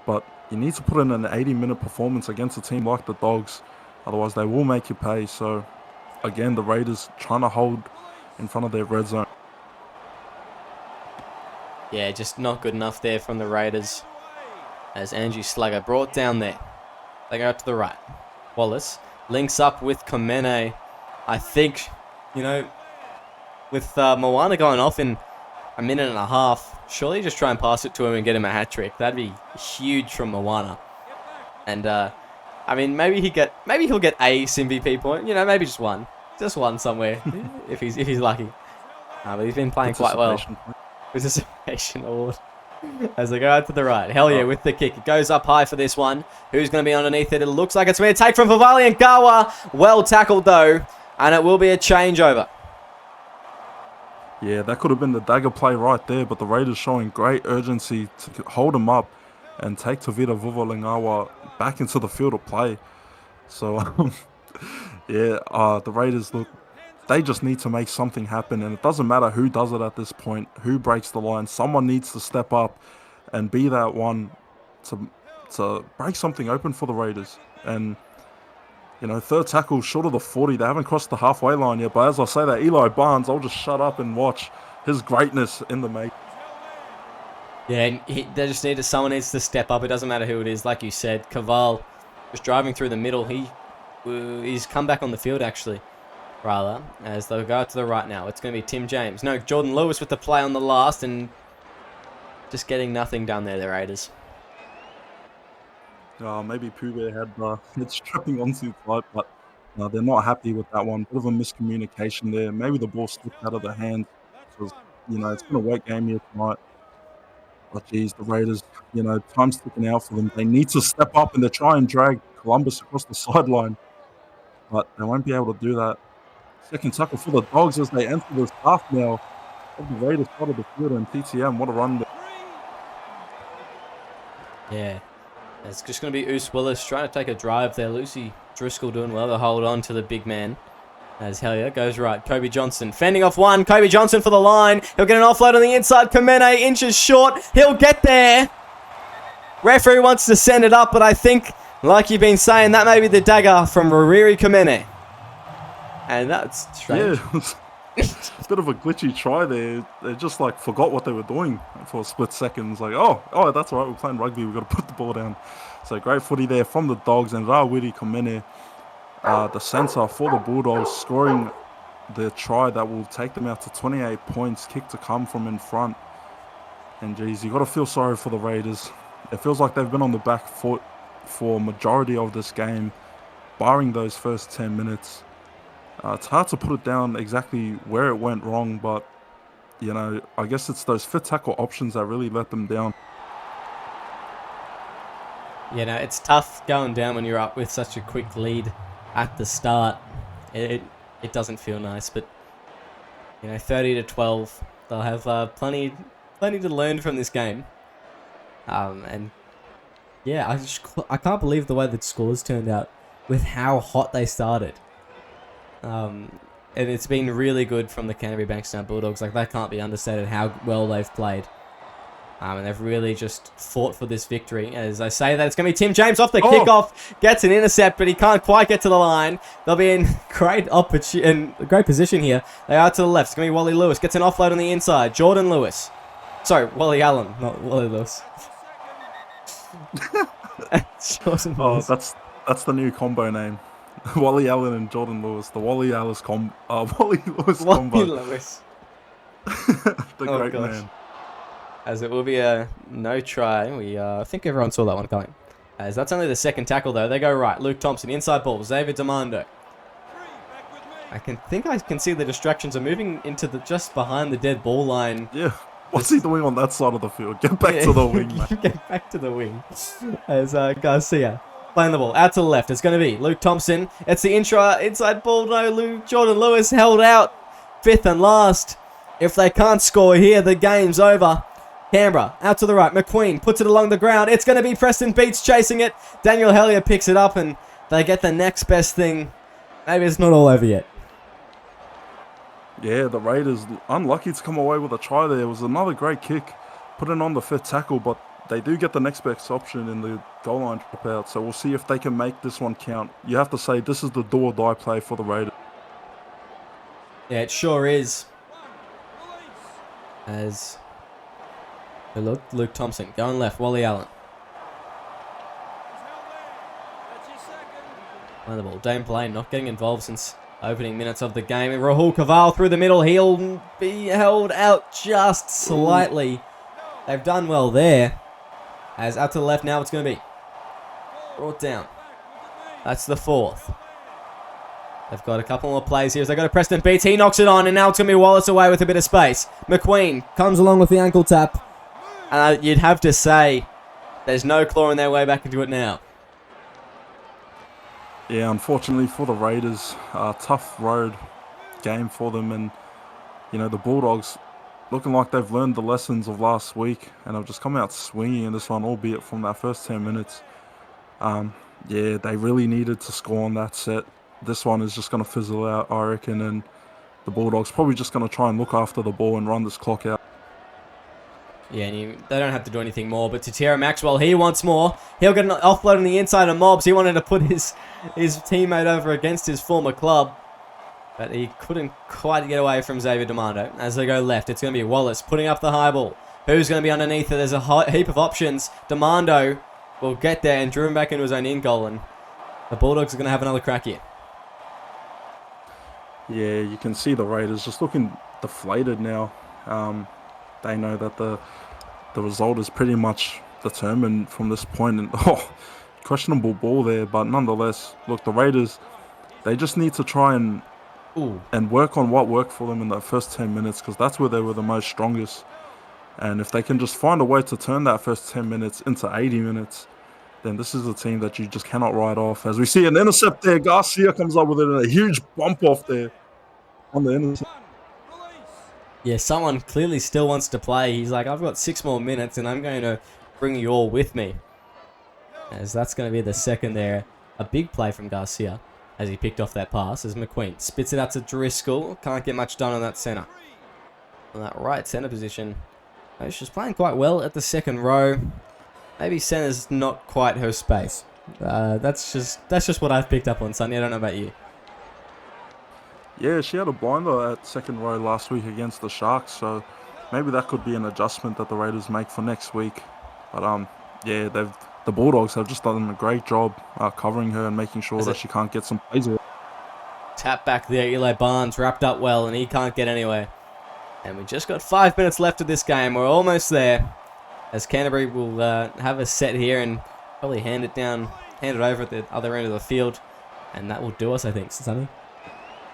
But you need to put in an 80-minute performance against a team like the Dogs. Otherwise, they will make you pay. So, again, the Raiders trying to hold in front of their red zone. Yeah, just not good enough there from the Raiders. As Angie Slugger brought down there. They go out to the right. Wallace links up with Kamene. I think, with Moana going off in a minute and a half, surely just try and pass it to him and get him a hat trick. That'd be huge from Moana. And maybe he'll get a MVP point. Maybe just one somewhere if he's lucky. But he's been playing quite well. Participation award. As they go out to the right. Hell yeah, with the kick. It goes up high for this one. Who's going to be underneath it? It looks like it's going to take from Favali and Gawa. Well tackled though. And it will be a changeover. Yeah, that could have been the dagger play right there, but the Raiders showing great urgency to hold him up and take Tavita Vuvalingawa back into the field of play. So, the Raiders, look, they just need to make something happen, and it doesn't matter who does it at this point, who breaks the line. Someone needs to step up and be that one to break something open for the Raiders. And third tackle short of the 40. They haven't crossed the halfway line yet. But as I say that, Eli Barnes, I'll just shut and watch his greatness in the make. Yeah, someone needs to step up. It doesn't matter who it is. Like you said, Caval just driving through the middle. He's come back on the field, actually. rather, as they'll go out to the right now. It's going to be Tim James. No, Jordan Lewis with the play on the last, and just getting nothing done there, the Raiders. Maybe Pooh Bear had it's strapping onto tight, but they're not happy with that one. Bit of a miscommunication there. Maybe the ball slipped out of their hands. So, it's been a wet game here tonight. But geez, the Raiders, time's ticking out for them. They need to step up and they try and drag Columbus across the sideline, but they won't be able to do that. Second tackle for the Dogs as they enter the half now of the Raiders side of the field, and TTM, what a run there. Yeah. It's just going to be Oos Willis trying to take a drive there. Lucy Driscoll doing well to hold on to the big man. As Hellier goes right. Kobe Johnson fending off one. Kobe Johnson for the line. He'll get an offload on the inside. Kamene inches short. He'll get there. Referee wants to send it up, but I think, like you've been saying, that may be the dagger from Rariri Kamene. And that's strange. Yeah, it's a bit of a glitchy try there. They just forgot what they were doing for a split second. It's like, oh, that's all right. We're playing rugby. We've got to put the ball down. So great footy there from the Dogs, and Rawiri Kamene, the centre for the Bulldogs, scoring the try that will take them out to 28 points. Kick to come from in front. And geez, you got to feel sorry for the Raiders. It feels like they've been on the back foot for majority of this game, barring those first 10 minutes. It's hard to put it down exactly where it went wrong, but, I guess it's those fit tackle options that really let them down. It's tough going down when you're up with such a quick lead at the start. It doesn't feel nice, but, 30-12, they'll have plenty to learn from this game. And, yeah, I can't believe the way the scores turned out with how hot they started. And it's been really good from the Canterbury Bankstown Bulldogs. That can't be understated how well they've played. And they've really just fought for this victory. As I say that, it's going to be Tim James off the kickoff. Gets an intercept, but he can't quite get to the line. They'll be in great position here. They are to the left. It's going to be Wally Lewis. Gets an offload on the inside. Jordan Lewis. Sorry, Wally Allen, not Wally Lewis. Jordan Lewis. That's the new combo name. Wally Allen and Jordan Lewis. The Wally Lewis combo. Wally Lewis. The great gosh. man. As it will be a no try. I think everyone saw that one coming. As that's only the second tackle, though. They go right. Luke Thompson, inside ball. Xavier Demando. I can see the distractions are moving into just behind the dead ball line. Yeah. What's he doing on that side of the field? Get back to the wing, man. Get back to the wing. As Garcia playing the ball out to the left. It's going to be Luke Thompson. It's the inside ball. No, Jordan Lewis held out. Fifth and last. If they can't score here, the game's over. Canberra, out to the right. McQueen puts it along the ground. It's going to be Preston Beats chasing it. Daniel Hellier picks it up, and they get the next best thing. Maybe it's not all over yet. Yeah, the Raiders unlucky to come away with a try there. It was another great kick, putting on the fifth tackle, but they do get the next best option in the goal line dropout. So we'll see if they can make this one count. You have to say this is the do or die play for the Raiders. Yeah, it sure is. As Luke Thompson going left, Wally Allen. Play the ball. Dane Blaine not getting involved since opening minutes of the game. And Rahul Kaval through the middle. He'll be held out just slightly. They've done well there. As out to the left now, it's going to be brought down. That's the fourth. They've got a couple more plays here as they go to Preston Beats. He knocks it on, and now it's going to be Wallace away with a bit of space. McQueen comes along with the ankle tap. You'd have to say there's no clawing their way back into it now. Yeah, unfortunately for the Raiders, tough road game for them. And, the Bulldogs looking like they've learned the lessons of last week and have just come out swinging in this one, albeit from that first 10 minutes. Yeah, they really needed to score on that set. This one is just going to fizzle out, I reckon, and the Bulldogs probably just going to try and look after the ball and run this clock out. Yeah, and they don't have to do anything more, but Tatira Maxwell, he wants more. He'll get an offload on the inside of Mobs. He wanted to put his teammate over against his former club, but he couldn't quite get away from Xavier Demando. As they go left, it's going to be Wallace putting up the high ball. Who's going to be underneath it? There's a heap of options. Demando will get there and drew him back into his own in goal, and the Bulldogs are going to have another crack here. Yeah, you can see the Raiders just looking deflated now. They know that the result is pretty much determined from this point. And questionable ball there, but nonetheless, look, the Raiders, they just need to try Ooh. and work on what worked for them in the first 10 minutes, because that's where they were the most strongest. And if they can just find a way to turn that first 10 minutes into 80 minutes, then this is a team that you just cannot write off. As we see an intercept there, Garcia comes up with it and a huge bump off there on the intercept. Yeah, someone clearly still wants to play. He's like, I've got 6 more minutes and I'm going to bring you all with me. As that's going to be the second there. A big play from Garcia as he picked off that pass as McQueen spits it out to Driscoll. Can't get much done on that centre. On that right centre position. She's playing quite well at the second row. Maybe centre's not quite her space. That's just what I've picked up on, Sonny. I don't know about you. Yeah, she had a blinder at second row last week against the Sharks, so maybe that could be an adjustment that the Raiders make for next week. But yeah, the Bulldogs have just done a great job covering her and making sure that she can't get some plays away. Tap back there, Eli Barnes wrapped up well, and he can't get anywhere. And we just got 5 minutes left of this game. We're almost there. As Canterbury will have a set here and probably hand it over at the other end of the field. And that will do us, I think, Sonny.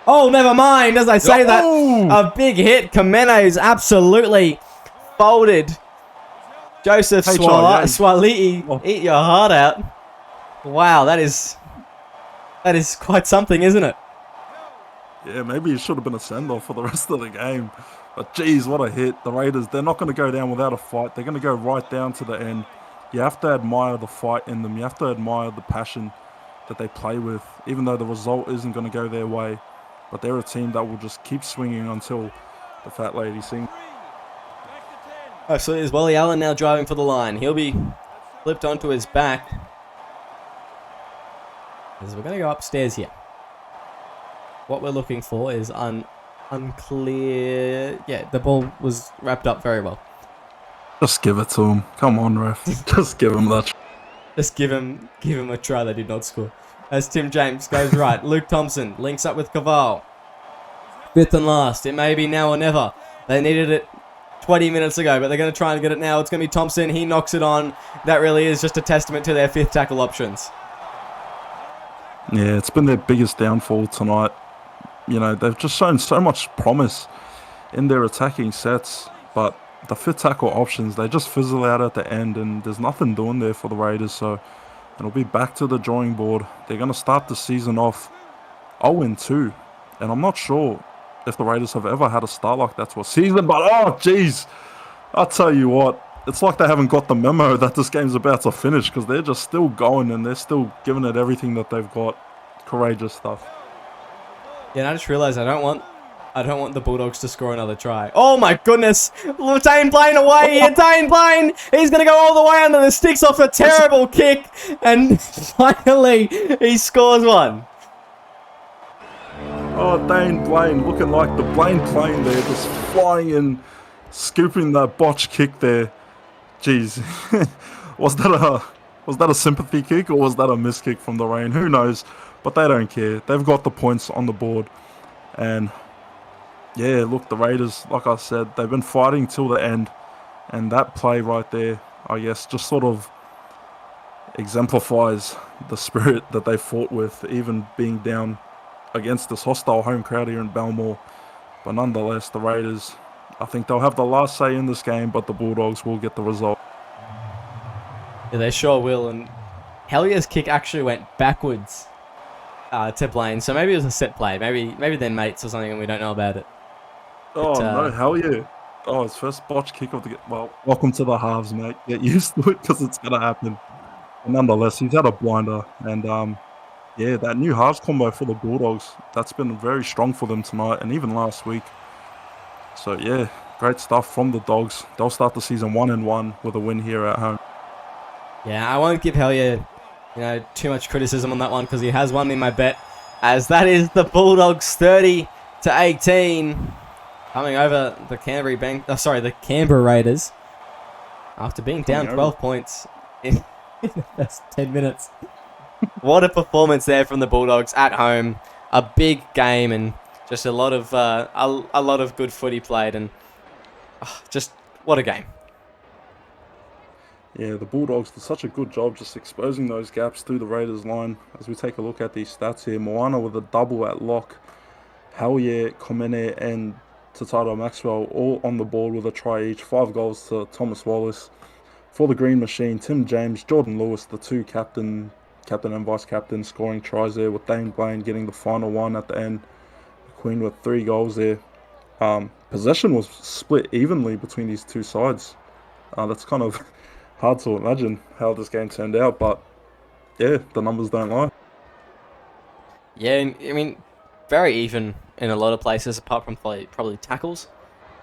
Oh, never mind. As I say that, a big hit. Kameno's absolutely folded. Joseph Swaliti, eat your heart out. Wow, that is quite something, isn't it? Yeah, maybe it should have been a send-off for the rest of the game. But geez, what a hit. The Raiders, they're not going to go down without a fight. They're going to go right down to the end. You have to admire the fight in them. You have to admire the passion that they play with, even though the result isn't going to go their way. But they're a team that will just keep swinging until the fat lady sings. Absolutely. Is Wally Allen now driving for the line? He'll be flipped onto his back. As we're going to go upstairs here. What we're looking for is unclear. Yeah, the ball was wrapped up very well. Just give it to him. Come on, ref. Just give him that. Just give him a try. They did not score. As Tim James goes right. Luke Thompson links up with Caval. Fifth and last. It may be now or never. They needed it 20 minutes ago, but they're going to try and get it now. It's going to be Thompson. He knocks it on. That really is just a testament to their fifth tackle options. Yeah, it's been their biggest downfall tonight. You know, they've just shown so much promise in their attacking sets, but the fifth tackle options, they just fizzle out at the end, and there's nothing doing there for the Raiders, so it'll be back to the drawing board. They're going to start the season off 0-2, and I'm not sure if the Raiders have ever had a start like that to a season, but oh, jeez, I'll tell you what, it's like they haven't got the memo that this game's about to finish, because they're just still going, and they're still giving it everything that they've got. Courageous stuff. Yeah, and I just realised I don't want the Bulldogs to score another try. Oh my goodness! Dane Blaine away here. Dane Blaine! He's going to go all the way under the sticks off a terrible kick. And finally, he scores one. Oh, Dane Blaine looking like the Blaine plane there, just flying in, scooping that botch kick there. Jeez. Was that a sympathy kick or was that a miss kick from the rain? Who knows? But they don't care. They've got the points on the board. And yeah, look, the Raiders, like I said, they've been fighting till the end. And that play right there, I guess, just sort of exemplifies the spirit that they fought with, even being down against this hostile home crowd here in Belmore. But nonetheless, the Raiders, I think they'll have the last say in this game, but the Bulldogs will get the result. Yeah, they sure will. And Hellier's kick actually went backwards to Blaine, so maybe it was a set play. Maybe they're mates or something, and we don't know about it. Oh, no, hell yeah. Oh, his first botch kick of the game. Well, welcome to the halves, mate. Get used to it because it's going to happen. But nonetheless, he's had a blinder. And, yeah, that new halves combo for the Bulldogs, that's been very strong for them tonight and even last week. So, yeah, great stuff from the Dogs. They'll start the season 1-1 with a win here at home. Yeah, I won't give Hellier, too much criticism on that one because he has won me my bet. As that is the Bulldogs 30-18. Coming over the the Canberra Raiders after being down 12 points in the first 10 minutes. What a performance there from the Bulldogs at home. A big game and Just a lot of a lot of good footy played, and just what a game. Yeah, the Bulldogs did such a good job just exposing those gaps through the Raiders line. As we take a look at these stats here, Moana with a double at lock, Hauye, Komene and Tatato Maxwell all on the board with a try each, 5 goals to Thomas Wallace. For the Green Machine, Tim James, Jordan Lewis, the two captain and vice captain scoring tries there, with Dane Blaine getting the final one at the end. Queen with 3 goals there. Possession was split evenly between these two sides. That's kind of hard to imagine how this game turned out, but yeah, the numbers don't lie. Yeah, and, I mean, very even in a lot of places, apart from probably tackles.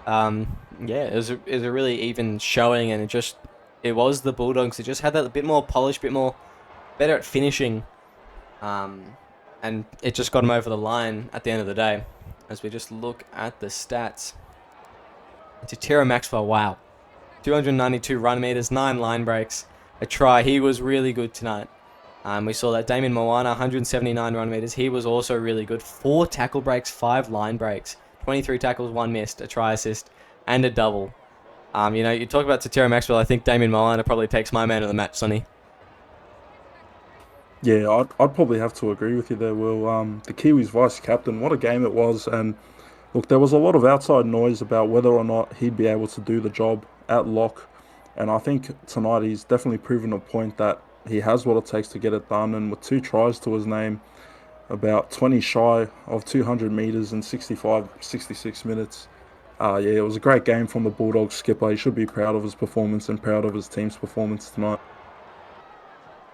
Yeah, it was a really even showing, and it was the Bulldogs. It just had that bit more polish, better at finishing, and it just got them over the line at the end of the day. As we just look at the stats, Tatato Maxwell, wow, 292 run meters, 9 line breaks, a try. He was really good tonight. We saw that Damien Moana, 179 run meters. He was also really good. 4 tackle breaks, 5 line breaks, 23 tackles, 1 missed, a try assist, and a double. You talk about Tatato Maxwell. I think Damien Moana probably takes my man of the match, Sonny. Yeah, I'd probably have to agree with you there, Will. The Kiwis vice captain, what a game it was. And look, there was a lot of outside noise about whether or not he'd be able to do the job at lock. And I think tonight he's definitely proven a point that he has what it takes to get it done. And with 2 tries to his name, about 20 shy of 200 metres in 66 minutes. Yeah, it was a great game from the Bulldogs skipper. He should be proud of his performance and proud of his team's performance tonight.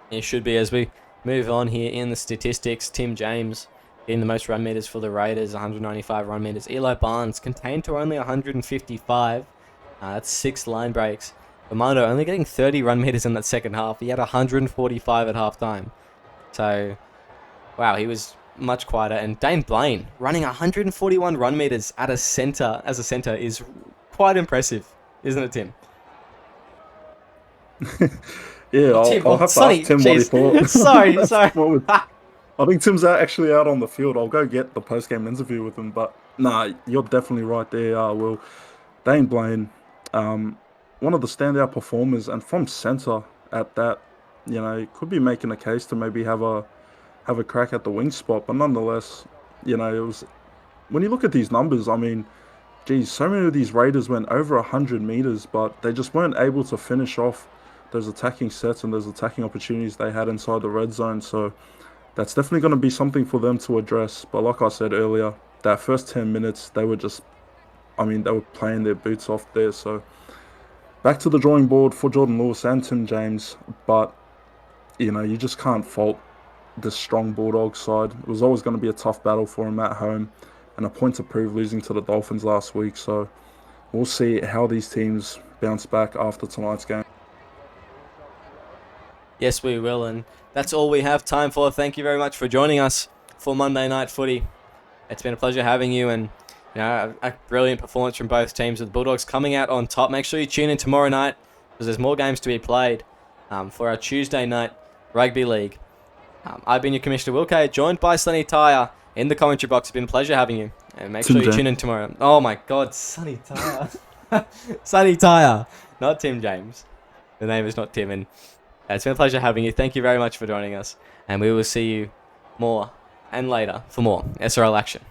He should be. As we move on here in the statistics, Tim James getting the most run meters for the Raiders, 195 run meters. Eli Barnes contained to only 155. That's 6 line breaks. Armando only getting 30 run meters in that second half. He had 145 at halftime. So, wow, he was much quieter. And Dane Blaine running 141 run meters as a center is quite impressive, isn't it, Tim? Yeah, I'll have to ask Tim what he thought. sorry. I think Tim's actually out on the field. I'll go get the post-game interview with him. But nah, you're definitely right there, Will. Dane Blaine, one of the standout performers, and from centre at that, could be making a case to maybe have a crack at the wing spot. But nonetheless, it was, when you look at these numbers, I mean, geez, so many of these Raiders went over 100 metres, but they just weren't able to finish off those attacking sets and those attacking opportunities they had inside the red zone. So that's definitely going to be something for them to address. But like I said earlier, that first 10 minutes, they were playing their boots off there. So back to the drawing board for Jordan Lewis and Tim James. But, you just can't fault this strong Bulldogs side. It was always going to be a tough battle for them at home, and a point to prove losing to the Dolphins last week. So we'll see how these teams bounce back after tonight's game. Yes, we will, and that's all we have time for. Thank you very much for joining us for Monday Night Footy. It's been a pleasure having you, and a brilliant performance from both teams, with the Bulldogs coming out on top. Make sure you tune in tomorrow night, because there's more games to be played for our Tuesday night rugby league. I've been your Commissioner Will Kay, joined by Sonny Tyre in the commentary box. It's been a pleasure having you, and make sure you tune in tomorrow. Oh my God, Sonny Tyre. Sonny Tyre, not Tim James. The name is not Tim, and it's been a pleasure having you. Thank you very much for joining us, and we will see you more and later for more SRL action.